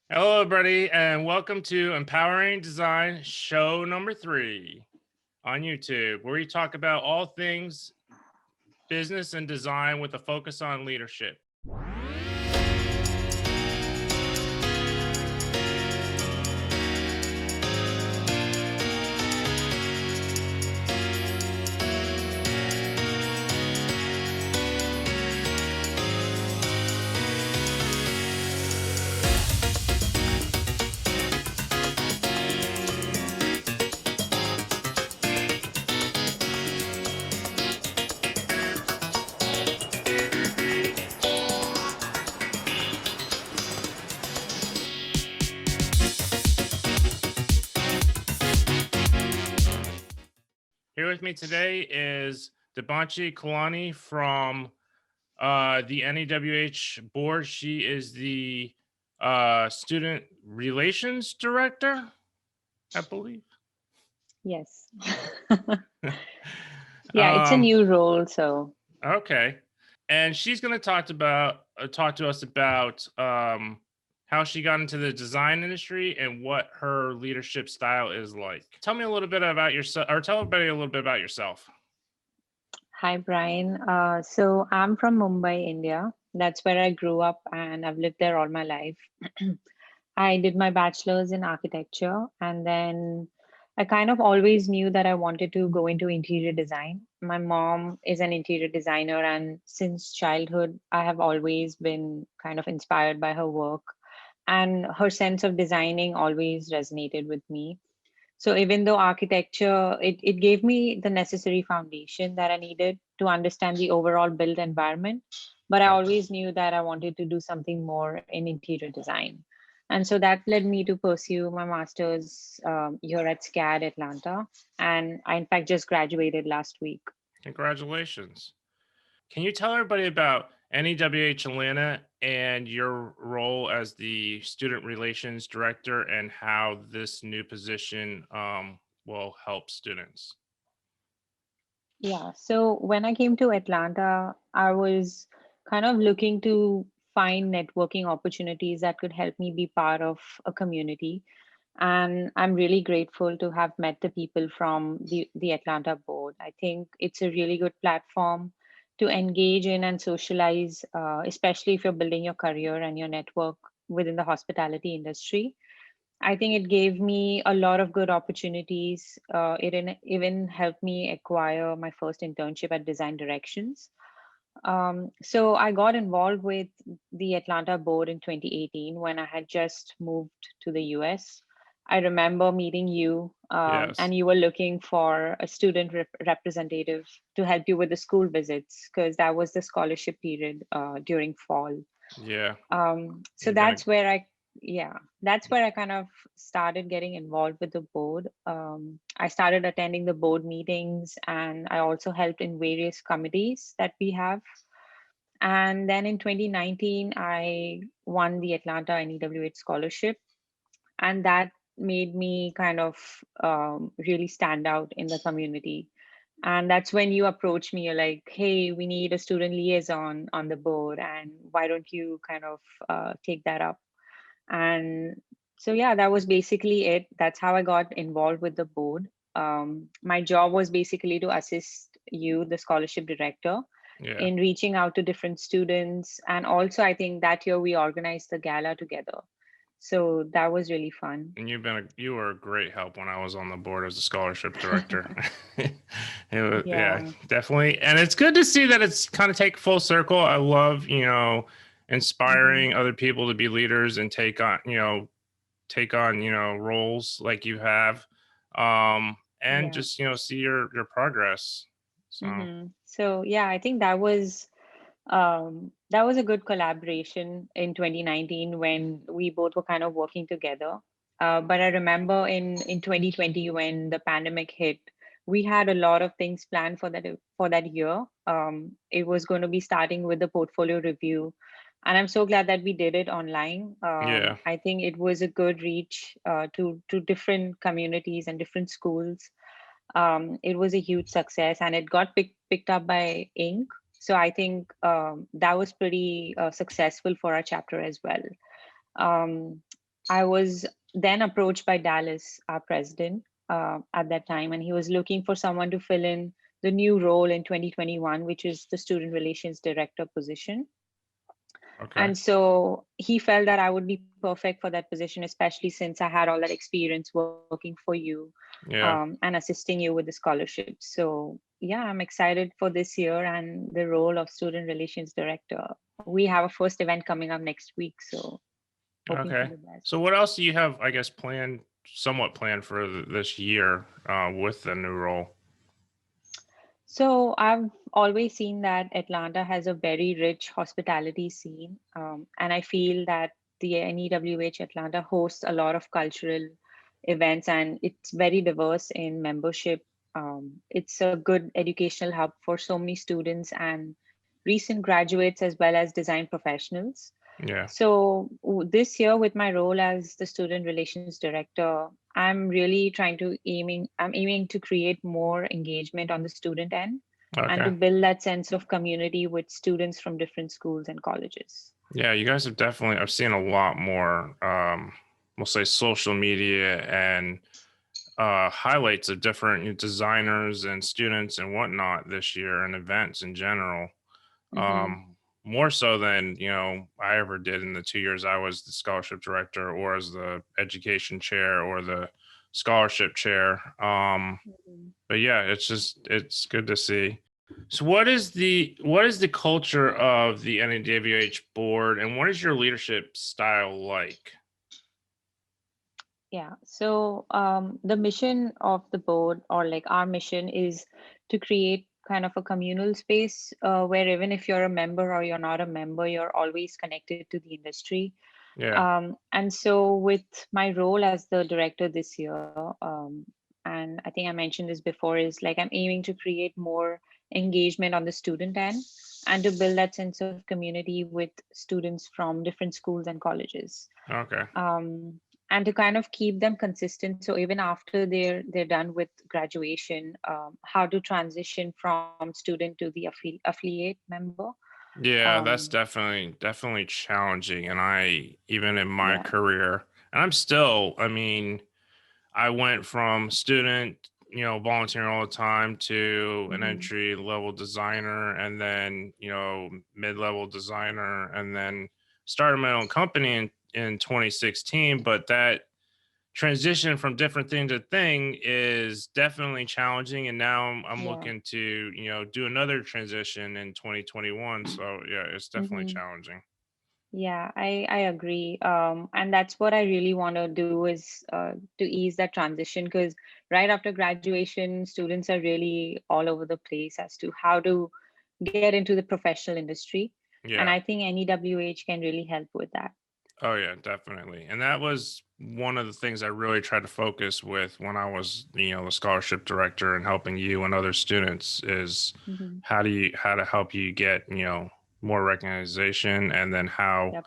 Hello, everybody, and welcome to Empowering Design Show number 3 on YouTube, where we talk about all things business and design with a focus on leadership. Here with me today is Debanshee Kalani from the NEWH Board. She is the Student Relations Director, I believe. Yes. Yeah, it's a new role, so. Okay. And she's going to talk to us about how she got into the design industry and what her leadership style is like. Tell me a little bit about yourself, or tell everybody a little bit about yourself. Hi, Brian. So I'm from Mumbai, India. That's where I grew up and I've lived there all my life. I did my bachelor's in architecture, and then I kind of always knew that I wanted to go into interior design. My mom is an interior designer, and since childhood, I have always been kind of inspired by her work, and her sense of designing always resonated with me. So even though architecture, it gave me the necessary foundation that I needed to understand the overall built environment, but I Okay. always knew that I wanted to do something more in interior design. And so that led me to pursue my master's here at SCAD Atlanta. And I, in fact, just graduated last week. Congratulations. Can you tell everybody about NEWH Atlanta and your role as the Student Relations Director and how this new position will help students? Yeah. So when I came to Atlanta, I was kind of looking to find networking opportunities that could help me be part of a community. And I'm really grateful to have met the people from the Atlanta board. I think it's a really good platform to engage in and socialize, especially if you're building your career and your network within the hospitality industry. I think it gave me a lot of good opportunities. Even helped me acquire my first internship at Design Directions. So I got involved with the Atlanta board in 2018 when I had just moved to the US. I remember meeting you, Yes. and you were looking for a student representative to help you with the school visits because that was the scholarship period during fall. Yeah. So You've been a that's where I kind of started getting involved with the board. I started attending the board meetings, and I also helped in various committees that we have. And then in 2019, I won the Atlanta NEWH scholarship, and that made me kind of really stand out in the community. And that's when you approached me. You're like, "Hey, we need a student liaison on the board, and why don't you kind of take that up?" And so, yeah, that was basically it. That's how I got involved with the board. My job was basically to assist you, the scholarship director, yeah. in reaching out to different students. And also, I think that year we organized the gala together. So that was really fun. And you were a great help when I was on the board as a scholarship director. Yeah, Yeah. definitely. And it's good to see that it's kind of take full circle. I love, Mhm. inspiring other people to be leaders and take on, roles like you have. And Yeah. just, see your progress. So, So yeah, I think that was a good collaboration in 2019 when we both were kind of working together. But I remember in 2020 when the pandemic hit, we had a lot of things planned for that year. It was going to be starting with the portfolio review, and I'm so glad that we did it online. yeah. I think it was a good reach to different communities and different schools. It was a huge success, and it got picked up by Inc. So I think that was pretty successful for our chapter as well. Um, I was then approached by Dallas, our president, at that time, and he was looking for someone to fill in the new role in 2021, which is the student relations director position. Okay. And so he felt that I would be perfect for that position, especially since I had all that experience working for you Yeah. and assisting you with the scholarship. So, yeah, I'm excited for this year and the role of student relations director. We have a first event coming up next week, so hoping for Okay. the best. So what else do you have, I guess, planned, somewhat planned for this year with the new role? So I've always seen that Atlanta has a very rich hospitality scene, and I feel that the NEWH Atlanta hosts a lot of cultural events, and it's very diverse in membership. It's a good educational hub for so many students and recent graduates as well as design professionals. Yeah. So this year, with my role as the student relations director, I'm aiming to create more engagement on the student end and to Okay. build that sense of community with students from different schools and colleges. Yeah, you guys have definitely, I've seen a lot more, we'll say social media and highlights of different designers and students and whatnot this year and events in general. Hmm. More so than I ever did in the 2 years I was the scholarship director or as the education chair or the scholarship chair. Hmm. But yeah, it's good to see. So what is the culture of the NWH board and what is your leadership style like? Yeah. So the mission of the board, or like our mission, is to create kind of a communal space where even if you're a member or you're not a member, you're always connected to the industry. Yeah. And so, with my role as the director this year, and I think I mentioned this before, is like I'm aiming to create more engagement on the student end and to build that sense of community with students from different schools and colleges. Okay. Um, and to kind of keep them consistent. So even after they're done with graduation, how to transition from student to the affiliate member. Yeah, that's Um, definitely challenging. And I, even in my yeah. career, and I'm still, I mean, I went from student, volunteering all the time to an Hmm. entry level designer and then, mid level designer and then started my own company in 2016. But that transition from different thing to thing is definitely challenging. And now I'm Yeah. looking to, do another transition in 2021. So yeah, it's definitely Hmm. challenging. Yeah, I agree. And that's what I really want to do is to ease that transition, because right after graduation, students are really all over the place as to how to get into the professional industry. And I Yeah. think NEWH can really help with that. Oh yeah, definitely. And that was one of the things I really tried to focus with when I was, the scholarship director and helping you and other students is Hmm. how to help you get, more recognition and then how Yep.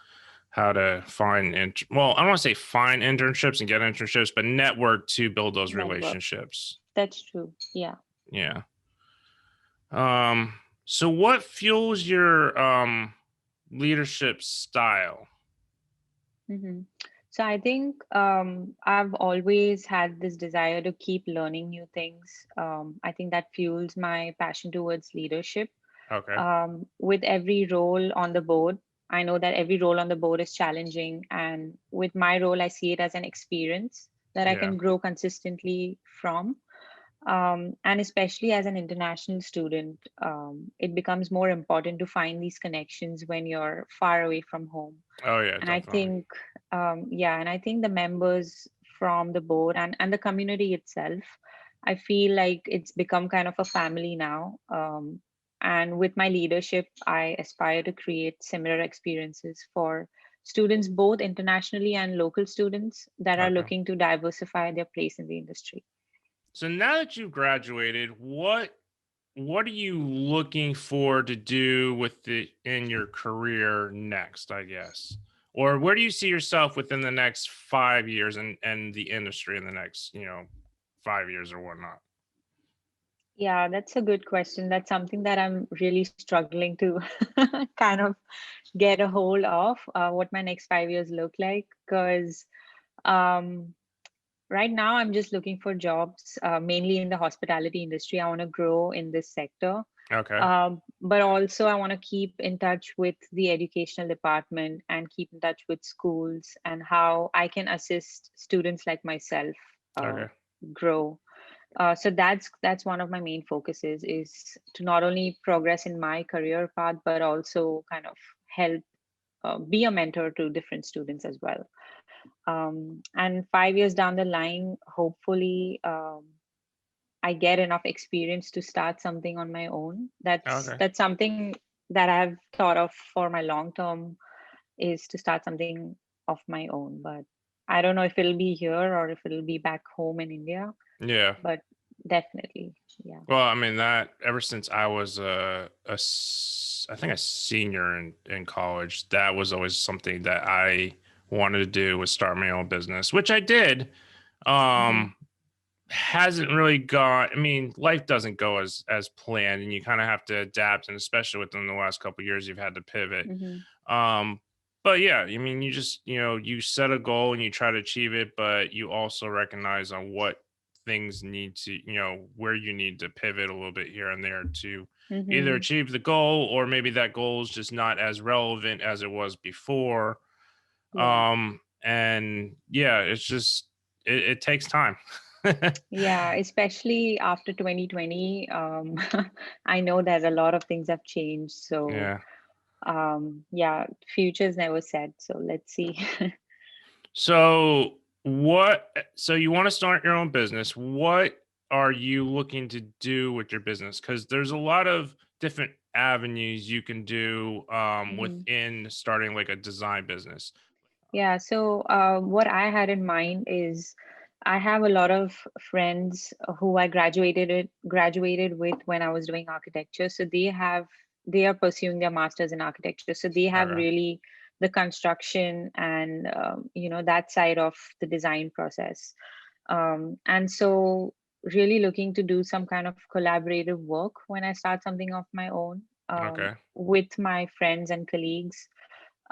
how to find well, I don't want to say find internships and get internships, but network to build those Network. relationships. That's true. Yeah. Yeah. Um so what fuels your leadership style? Hmm. So I think I've always had this desire to keep learning new things. I think that fuels my passion towards leadership. Okay. With every role on the board, I know that every role on the board is challenging. And with my role, I see it as an experience that I Yeah. can grow consistently from. And especially as an international student, it becomes more important to find these connections when you're far away from home. Oh yeah, And I definitely. think, yeah, and I think the members from the board and the community itself, I feel like it's become kind of a family now. And with my leadership, I aspire to create similar experiences for students, both internationally and local students that are Okay. looking to diversify their place in the industry. So now that you've graduated, what are you looking for to do with the in your career next, I guess? Or where do you see yourself within the next 5 years and the industry in the next, 5 years or whatnot? Yeah, that's a good question. That's something that I'm really struggling to kind of get a hold of what my next 5 years look like. Because Um, right now, I'm just looking for jobs, mainly in the hospitality industry. I want to grow in this sector. Okay. But also, I want to keep in touch with the educational department and keep in touch with schools and how I can assist students like myself uh, Okay. grow. So that's one of my main focuses is to not only progress in my career path, but also kind of help be a mentor to different students as well. And 5 years down the line, hopefully, I get enough experience to start something on my own. Okay. That's something that I've thought of for my long term is to start something of my own. But I don't know if it'll be here or if it'll be back home in India. Yeah. But definitely, yeah. Well, I mean that ever since I was I think a senior in college, that was always something that I wanted to do was start my own business, which I did. Hmm. Um, hasn't really gone. I mean, life doesn't go as planned, and you kind of have to adapt, and especially within the last couple of years, you've had to pivot. Hmm. Um, but yeah, I mean, you just you set a goal and you try to achieve it, but you also recognize on what things need to where you need to pivot a little bit here and there to either Hmm. achieve the goal or maybe that goal is just not as relevant as it was before. Yeah. And yeah, it's just it takes time. Yeah, especially after 2020, I know that a lot of things have changed. So, Yeah. yeah, future's never set. So let's see. So so you want to start your own business. What are you looking to do with your business? Because there's a lot of different avenues you can do Mhm. within starting like a design business. Yeah, so what I had in mind is I have a lot of friends who I graduated with when I was doing architecture. So they are pursuing their masters in architecture. So they have Okay. really the construction and that side of the design process. And so really looking to do some kind of collaborative work when I start something of my own Okay. with my friends and colleagues.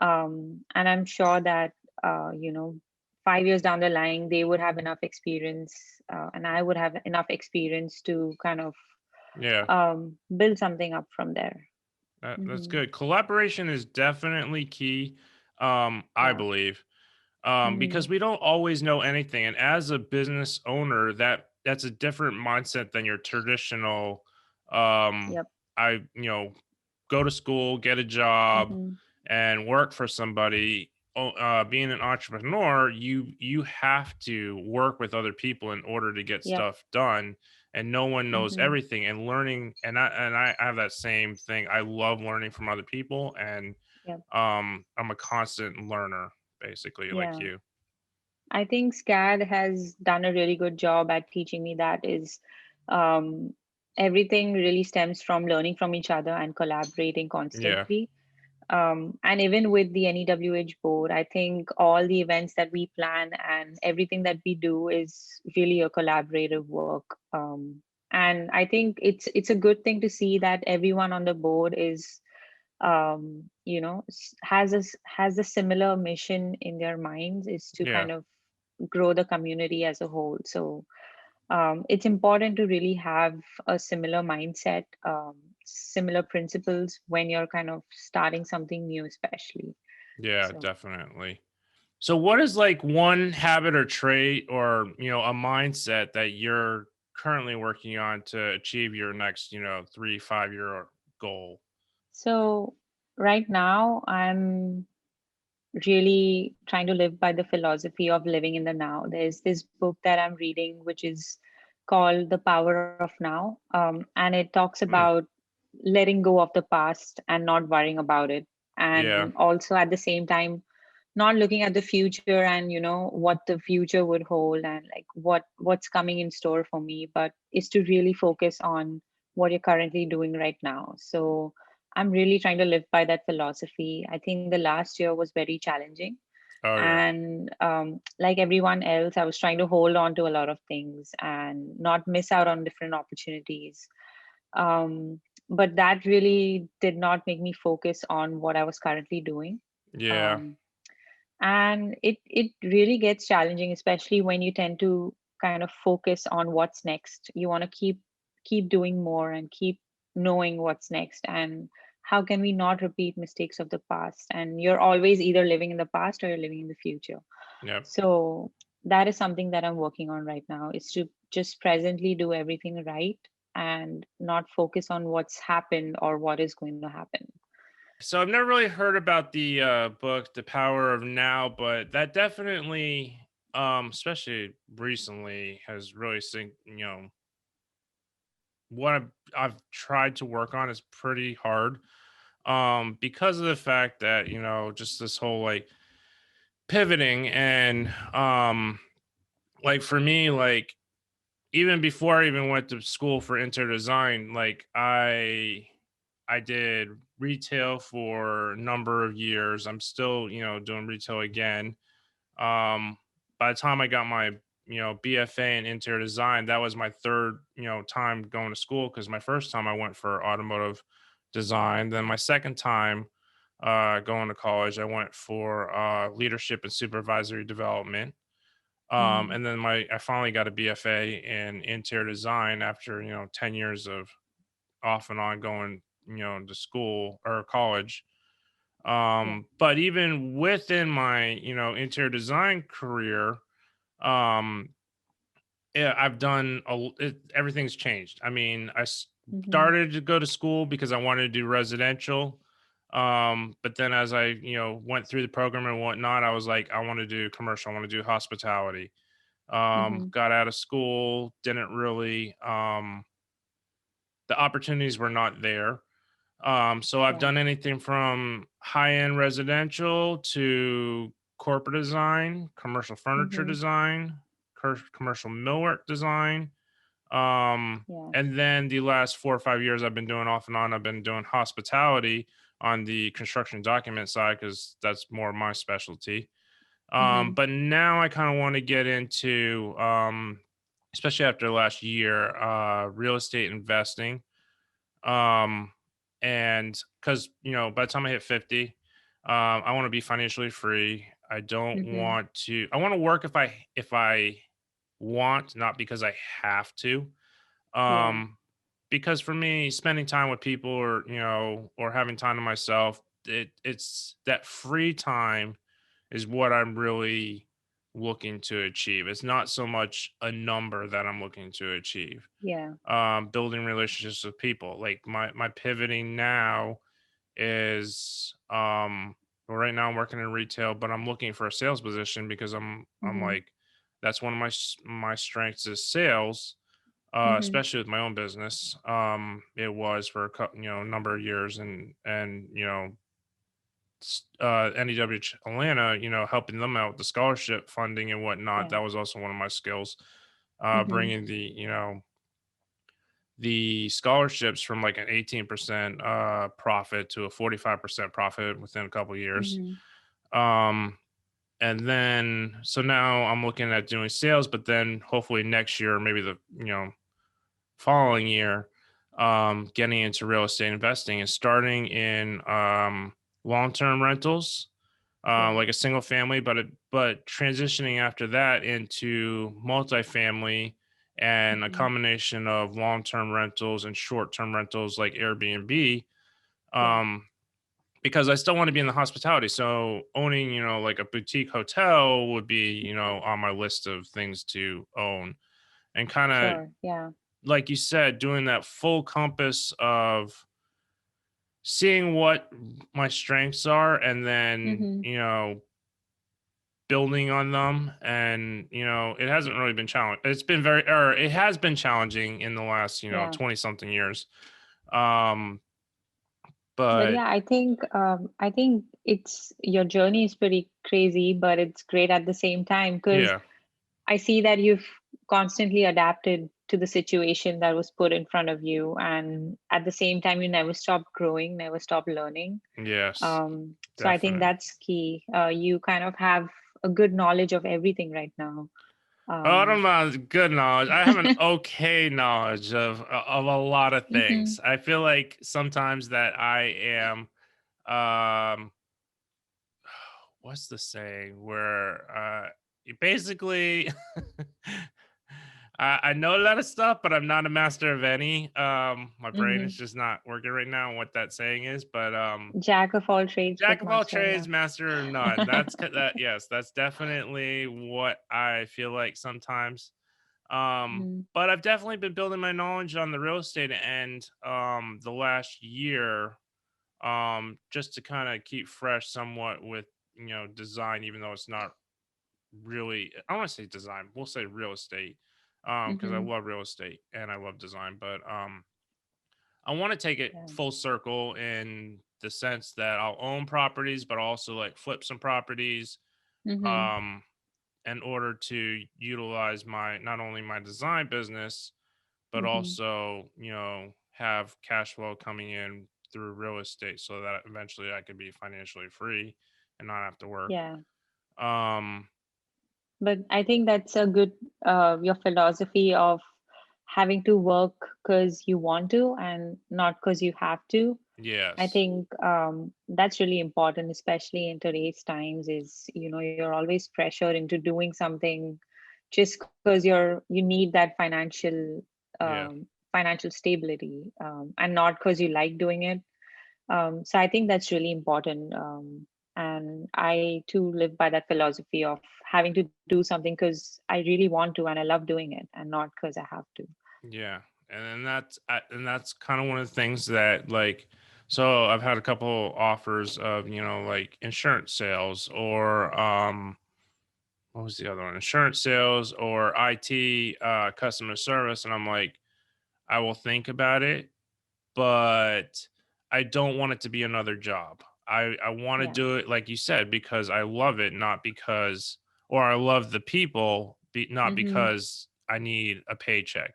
And I'm sure that 5 years down the line they would have enough experience, and I would have enough experience to kind of Yeah. build something up from there. That's Hmm. good. Collaboration is definitely key, I Yeah. believe, Hmm. because we don't always know anything. And as a business owner, that's a different mindset than your traditional. Um, Yep. I go to school, get a job, Hmm. and work for somebody. Being an entrepreneur, you have to work with other people in order to get Yep. stuff done, and no one knows Hmm. everything. And learning, and I have that same thing. I love learning from other people, and Yep. I'm a constant learner, basically, like Yeah. you. I think SCAD has done a really good job at teaching me that is um, everything really stems from learning from each other and collaborating Yeah, constantly. And even with the NEWH board, I think all the events that we plan and everything that we do is really a collaborative work. And I think it's a good thing to see that everyone on the board is has a similar mission in their minds is to yeah, kind of grow the community as a whole. So it's important to really have a similar mindset, similar principles when you're kind of starting something new, especially. yeah, So, definitely. So, what is like one habit or trait or a mindset that you're currently working on to achieve your next 3 5 year goal? so right now I'm really trying to live by the philosophy of living in the now. There's this book that I'm reading, which is called The Power of Now. And it talks Hmm. about letting go of the past and not worrying about it. Yeah, And also at the same time, not looking at the future and what the future would hold and like what's coming in store for me, but is to really focus on what you're currently doing right now. So I'm really trying to live by that philosophy. I think the last year was very challenging, oh yeah, and like everyone else, I was trying to hold on to a lot of things and not miss out on different opportunities. But that really did not make me focus on what I was currently doing. yeah, um, And it really gets challenging, especially when you tend to kind of focus on what's next. You want to keep doing more and keep knowing what's next, and how can we not repeat mistakes of the past, and you're always either living in the past or you're living in the future. Yep. So that is something that I'm working on right now, is to just presently do everything right and not focus on what's happened or what is going to happen. So I've never really heard about the book, The Power of Now, but that definitely, especially recently, has really sink. What I've tried to work on is pretty hard, because of the fact that just this whole like pivoting and like for me, like even before I even went to school for interior design, like I did retail for a number of years. I'm still, doing retail again. Um, by the time I got my, BFA in interior design, that was my third, time going to school, because my first time I went for automotive design. Then my second time going to college, I went for leadership and supervisory development. Hmm. And then I finally got a BFA in interior design after 10 years of off and on going to school or college. Yeah. But even within my interior design career, um yeah, I've done everything's changed. I mean, Hmm. started to go to school because I wanted to do residential. But then as I went through the program and whatnot, I was like, I want to do commercial, I want to do hospitality. Hmm. Got out of school, didn't really the opportunities were not there. So I've Yeah. done anything from high-end residential to corporate design, commercial furniture Hmm. design, commercial millwork design. Yeah. And then the last 4 or 5 years I've been doing off and on, I've been doing hospitality on the construction document side, because that's more my specialty. Hmm. But now I kind of want to get into, especially after last year, real estate investing. Um, and because by the time I hit 50, I want to be financially free. I don't Hmm. want to. I want to work if I want, not because I have to. Yeah. Um, because for me, spending time with people, or or having time to myself, it's that free time is what I'm really looking to achieve. It's not so much a number that I'm looking to achieve. Yeah. Building relationships with people. Like my pivoting now is, well, right now I'm working in retail, but I'm looking for a sales position because I'm Hmm. like, that's one of my strengths is sales, Hmm. especially with my own business. It was for a number of years, and NEWH Atlanta, helping them out with the scholarship funding and whatnot. Yeah. That was also one of my skills. Hmm. Bringing the scholarships from like an 18% profit to a 45% profit within a couple of years. Hmm. Um, and then so now I'm looking at doing sales, but then hopefully next year, maybe the following year, getting into real estate investing and starting in long-term rentals, Yeah. like a single family, but transitioning after that into multifamily and a Hmm. combination of long-term rentals and short-term rentals like Airbnb. Yeah. Um, because I still want to be in the hospitality. So owning, like a boutique hotel would be, on my list of things to own. And kind of Sure. Yeah. like you said, doing that full compass of seeing what my strengths are, and then, Hmm. building on them. And it hasn't really been challenging. It's been or it has been challenging in the last Yeah. 20 something years. um But but yeah, I think it's your journey is pretty crazy, but it's great at the same time, because yeah. I see that you've constantly adapted to the situation that was put in front of you, and at the same time, you never stopped growing, never stopped learning. Yes, So I think definitely. that's key. You kind of have a good knowledge of everything right now. Oh, I Um, don't know, good knowledge. I have an okay knowledge of a lot of hmm. things. I feel like sometimes that I am, um what's the saying where you basically I know a lot of stuff, but I'm not a master of any. My brain Mm-hmm. is just not working right now on what that saying is, but Jack of all trades, jack but of all master of trades, none. master of none. That yes, that's definitely what I feel like sometimes. Mm-hmm. But I've definitely been building my knowledge on the real estate end the last year, just to kind of keep fresh somewhat with design, even though it's not really, I don't want to say design, we'll say real estate, because I Mm-hmm. love real estate and I love design, but I want to take it Yeah. full circle in the sense that I'll own properties, but also like flip some properties, Mm-hmm. um, in order to utilize my not only my design business, but Mm-hmm. also have cash flow coming in through real estate, so that eventually I could be financially free and not have to work. Yeah. Um, But I think that's a good your philosophy of having to work because you want to and not because you have to. I yes, think that's really important, especially in today's times. Is you're always pressured into doing something just because you need that yeah, financial stability, and not because you like doing it. So I think that's really important. And I too live by that philosophy of having to do something because I really want to and I love doing it, and not because I have to. yeah, and that's kind of one of the things that like. So I've had a couple offers of like insurance sales or what was the other one? Insurance sales or IT customer service, and I'm like, I will think about it, but I don't want it to be another job. I want to Yeah. do it like you said because I love it, not because or I love the people, not Mm-hmm. because I need a paycheck.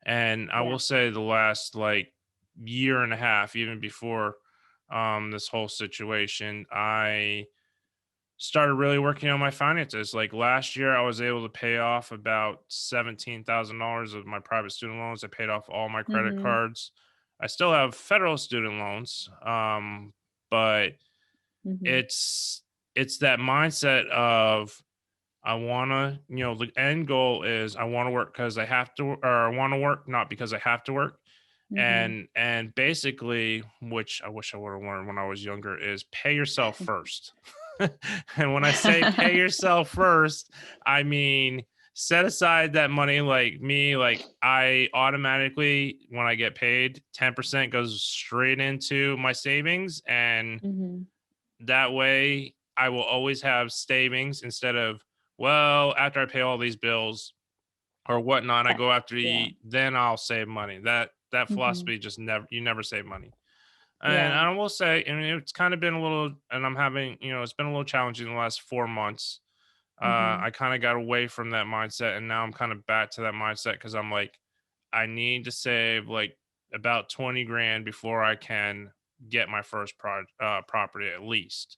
And I Yeah. will say the last like year and a half, even before this whole situation, I started really working on my finances. Like last year, I was able to pay off about $17,000 of my private student loans. I paid off all my credit Mm-hmm. cards. I still have federal student loans, but Mm-hmm. it's it's that mindset of I want to, the end goal is I want to work because I have to, or I want to work not because I have to work. Mm-hmm. And basically, which I wish I would have learned when I was younger, is pay yourself first. And when I say pay yourself first, I mean set aside that money. Like me, like I automatically when I get paid, 10% goes straight into my savings, and Mm-hmm. that way I will always have savings instead of, well, after I pay all these bills or whatnot, I That, go after to yeah. eat, then I'll save money. That Mm-hmm. philosophy just never save money. And Yeah. I will say, I mean, it's kind of been a little, and I'm having, it's been a little challenging the last 4 months. Mm-hmm. I kind of got away from that mindset, and now I'm kind of back to that mindset because I'm like, I need to save like about 20 grand before I can get my first property at least.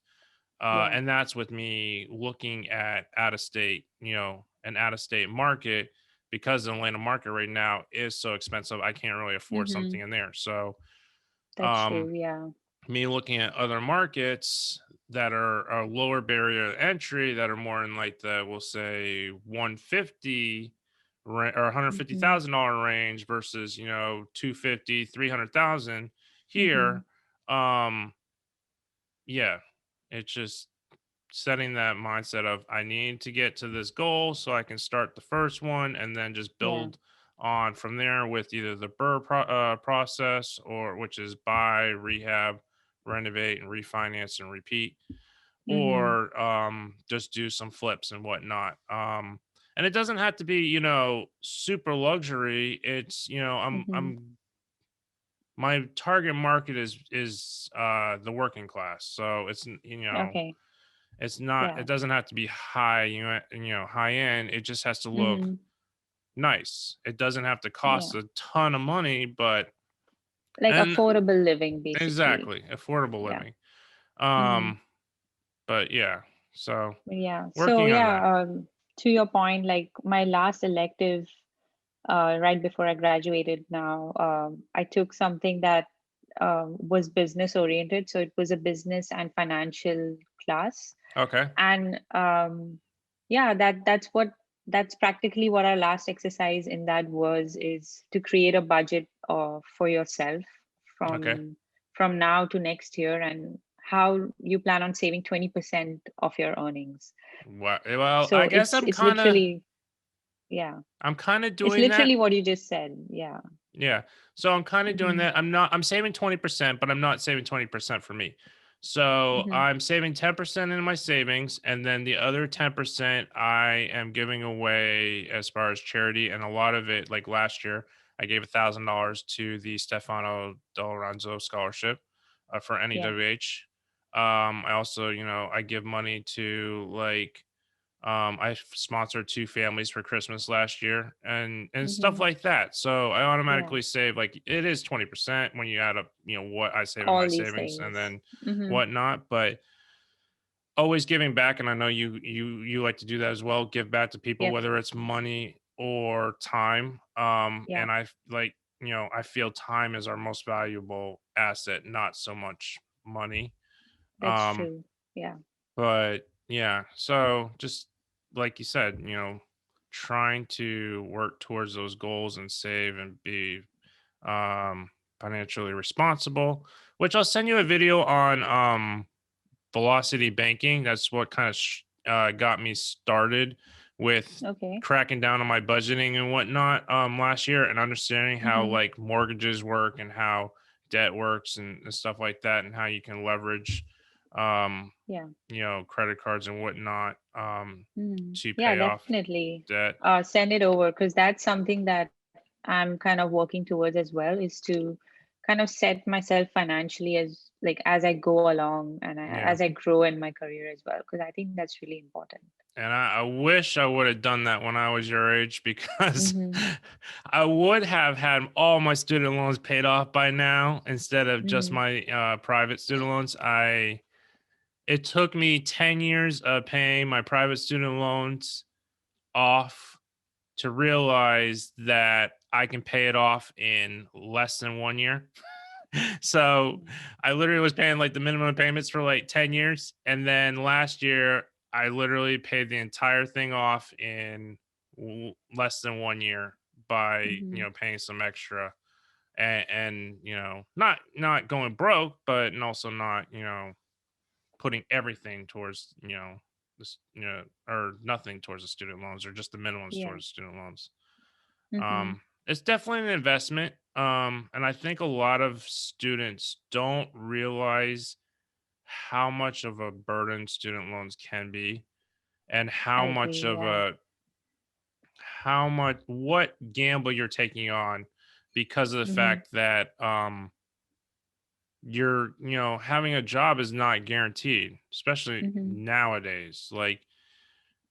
Yeah. And that's with me looking at out of state, an out of state market because the Atlanta market right now is so expensive. I can't really afford Mm-hmm. something in there. So, That's um, true. Yeah. me looking at other markets that are a lower barrier to entry that are more in like the we'll say 150 or Mm-hmm. $150,000 range versus 250 300,000 Mm-hmm. here. um yeah, it's just setting that mindset of I need to get to this goal so I can start the first one and then just Yeah. build on from there with either the process or which is buy, rehab, renovate, and refinance and repeat, Mm-hmm. or just do some flips and whatnot. And it doesn't have to be super luxury. It's Mm-hmm. I'm my target market is the working class, so Okay. it's not Yeah. it doesn't have to be high, high end. It just has to look Mm-hmm. nice. It doesn't have to cost Yeah. a ton of money, but Like and affordable living, basically. exactly, affordable Yeah. living. Mm-hmm. But yeah, so Yeah. So working on that. yeah, to your point, like my last elective, right before I graduated now, I took something that was business oriented. So it was a business and financial class. Okay. And yeah, that's practically what our last exercise in that was, is to create a budget for yourself Okay. from now to next year, and how you plan on saving 20% of your earnings. Well, I So guess it's literally, yeah, I'm kind of it's doing that. literally what you just said. Yeah. Yeah. So I'm kind of doing Hmm. that. I'm saving 20%, but I'm not saving 20% for me. So Hmm. I'm saving 10% in my savings, and then the other 10% I am giving away as far as charity. And a lot of it, like last year, I gave $1,000 to the Stefano Del Ranzo scholarship for Yeah. NEWH. I also, I give money to like I sponsored two families for Christmas last year and stuff Hmm. like that. So I Yeah. automatically save, like, it is 20% when you add up, what I save in my All these savings and things. then Hmm. whatnot. But always giving back, and I know you like to do that as well. Give back to people, Yep. whether it's money or time. Yeah. And I feel time is our most valuable asset, not so much money. That's Um, true. Yeah. but yeah, so just like you said, trying to work towards those goals and save and be financially responsible, which I'll send you a video on velocity banking. That's what kind of got me started with Okay. cracking down on my budgeting and whatnot last year, and understanding how Hmm. like mortgages work and how debt works and stuff like that, and how you can leverage um Yeah. credit cards and whatnot, to Yeah, pay off definitely. debt. Send it over, because that's something that I'm kind of working towards as well, is to kind of set myself financially as I go along, and Yeah. as I grow in my career as well, because I think that's really important. And I wish I would have done that when I was your age, because Mm-hmm. I would have had all my student loans paid off by now instead of just Mm-hmm. my private student loans. It took me 10 years of paying my private student loans off to realize that I can pay it off in less than 1 year. So I literally was paying like the minimum payments for like 10 years. And then last year, I literally paid the entire thing off in less than 1 year by, Mm-hmm. paying some extra and not going broke, but and also not, putting everything towards, this, or nothing towards the student loans, or just the minimums Yeah. towards student loans. Mm-hmm. It's definitely an investment. And I think a lot of students don't realize how much of a burden student loans can be, and I agree. Yeah. what gamble you're taking on, because of the Mm-hmm. fact that you're, having a job is not guaranteed, especially Mm-hmm. nowadays. Like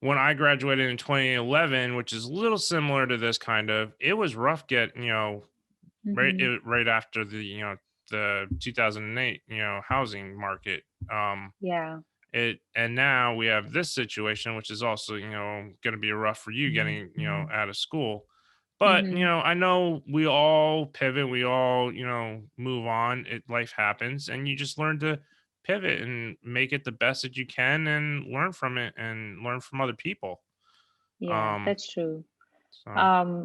when I graduated in 2011, which is a little similar to this kind of, it was rough Mm-hmm. right after the 2008 housing market. Yeah. It and now we have this situation, which is also going to be rough for you getting out of school. But Mm-hmm. I know we all pivot, we all move on. Life happens, and you just learn to pivot and make it the best that you can, and learn from it and learn from other people. Yeah, um that's true. so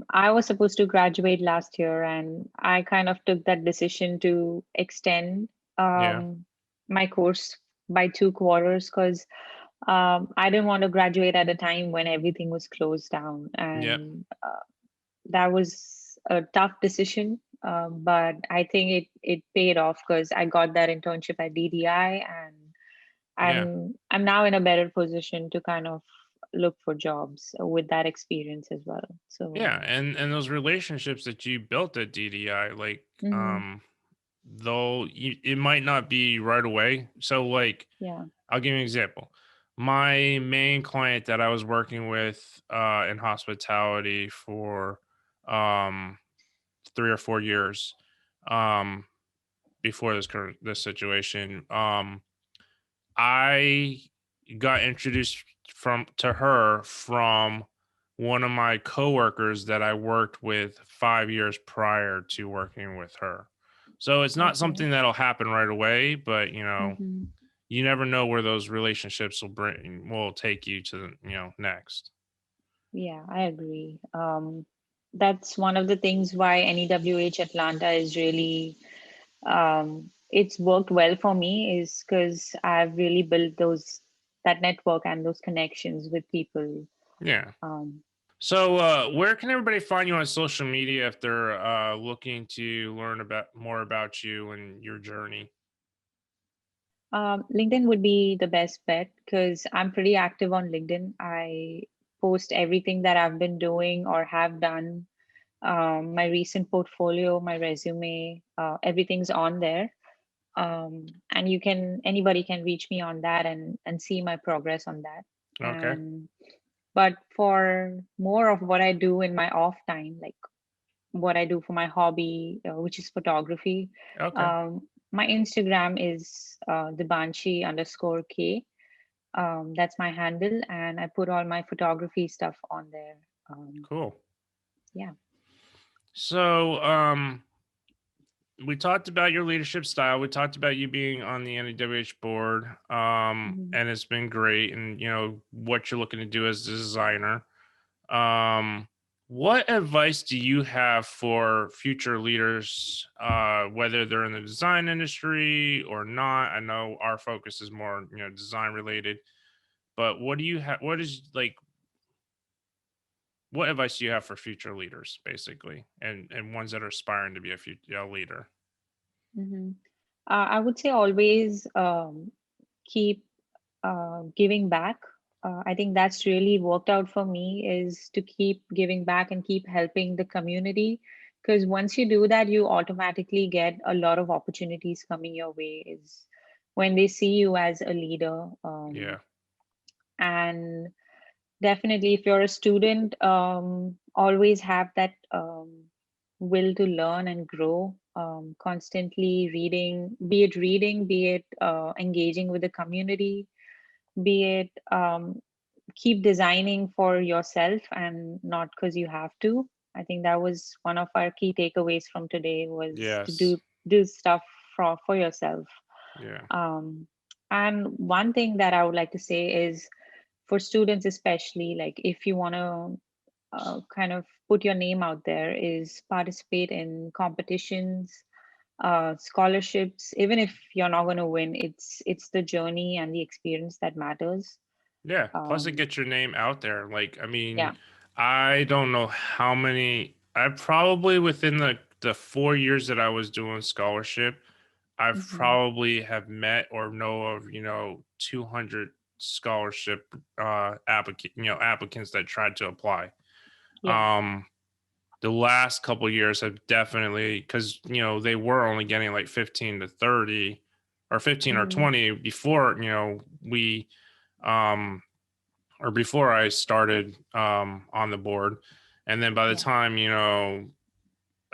I was supposed to graduate last year, and I kind of took that decision to extend yeah, my course by 2 quarters, because I didn't want to graduate at a time when everything was closed down. yeah, And that was a tough decision, but I think it paid off, because I got that internship at DDI, and yeah. I'm now in a better position to kind of look for jobs with that experience as well. So, Yeah, and those relationships that you built at DDI, like, mhm, though it might not be right away. So, like, yeah. I'll give you an example. My main client that I was working with in hospitality for um 3 or 4 years, um, before this situation, I got introduced from to her from one of my coworkers that I worked with 5 years prior to working with her. So it's not Okay. something that'll happen right away, but Hmm. you never know where those relationships will take you to the, next. Yeah, I agree. That's one of the things why NEWH Atlanta is really it's worked well for me is because I've really built those that network and those connections with people. Yeah. Um, So, where can everybody find you on social media if they're looking to learn about more about you and your journey? LinkedIn would be the best bet because I'm pretty active on LinkedIn. I post everything that I've been doing or have done, my recent portfolio, my resume, everything's on there. And anybody can reach me on that and see my progress on that. Okay. And but for more of what I do in my off time, like what I do for my hobby, which is photography, Okay. my Instagram is Debanshee_K. That's my handle, and I put all my photography stuff on there. Um, Cool. yeah. So, we talked about your leadership style. We talked about you being on the NWH board, Mhm. and it's been great. And what you're looking to do as a designer. Um, what advice do you have for future leaders, whether they're in the design industry or not? I know our focus is more, design related. But what do you have? What advice do you have for future leaders, basically, and ones that are aspiring to be a leader? Mhm. I would say always keep giving back. I think that's really worked out for me is to keep giving back and keep helping the community. Because once you do that, you automatically get a lot of opportunities coming your way. Is when they see you as a leader. Yeah. And definitely, if you're a student, always have that will to learn and grow. Constantly reading, be it engaging with the community, be it keep designing for yourself and not because you have to. I think that was one of our key takeaways from today was to Yes. do stuff for yourself. Yeah. um, and one thing that I would like to say is for students especially, like if you want to kind of put your name out there, is participate in competitions, scholarships. Even if you're not going to win, it's the journey and the experience that matters. Yeah. Plus, it um, gets your name out there. Like, I mean, yeah. I don't know how many. I probably within the 4 years that I was doing scholarship, I've Hmm. probably have met or know of 200 scholarship applicants that tried to apply. Yeah. Um, the last couple years have definitely, because they were only getting like 15 to 30 or 15 or Hmm. 20 before we um or before I started on the board. And then by the Yeah. time,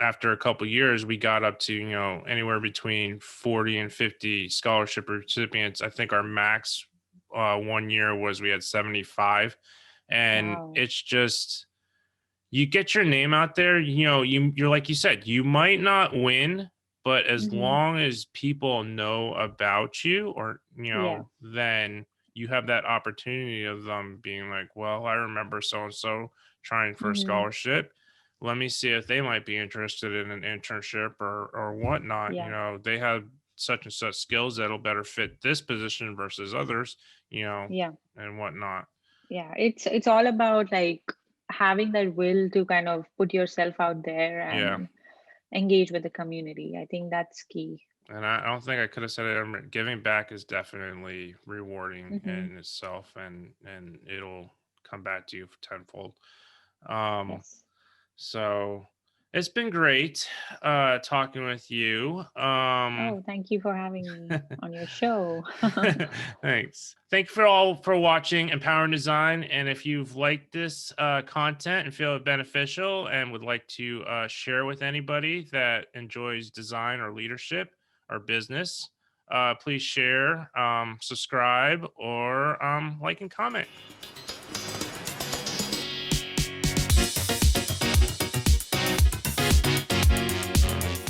after a couple years, we got up to, anywhere between 40 and 50 scholarship recipients. I think our max one year was we had 75. And Wow. it's just, you get your name out there, you're like you said, you might not win, but as Hmm. long as people know about you or, Yeah. then you have that opportunity of them being like, well, I remember so and so trying for a Hmm. scholarship. Let me see if they might be interested in an internship or whatnot. Yeah. They have such and such skills that'll better fit this position versus others, Yeah. and whatnot. Yeah. It's all about like having that will to kind of put yourself out there Yeah. and engage with the community. I think that's key. And I don't think I could have said it. Giving back is definitely rewarding Hmm. in itself, and it'll come back to you tenfold. Um, Yes. so it's been great talking with you. Oh, thank you for having me on your show. Thanks. Thank you for all for watching Empowering Design. And if you've liked this content and feel it beneficial and would like to share with anybody that enjoys design or leadership or business, please share, subscribe, or like and comment.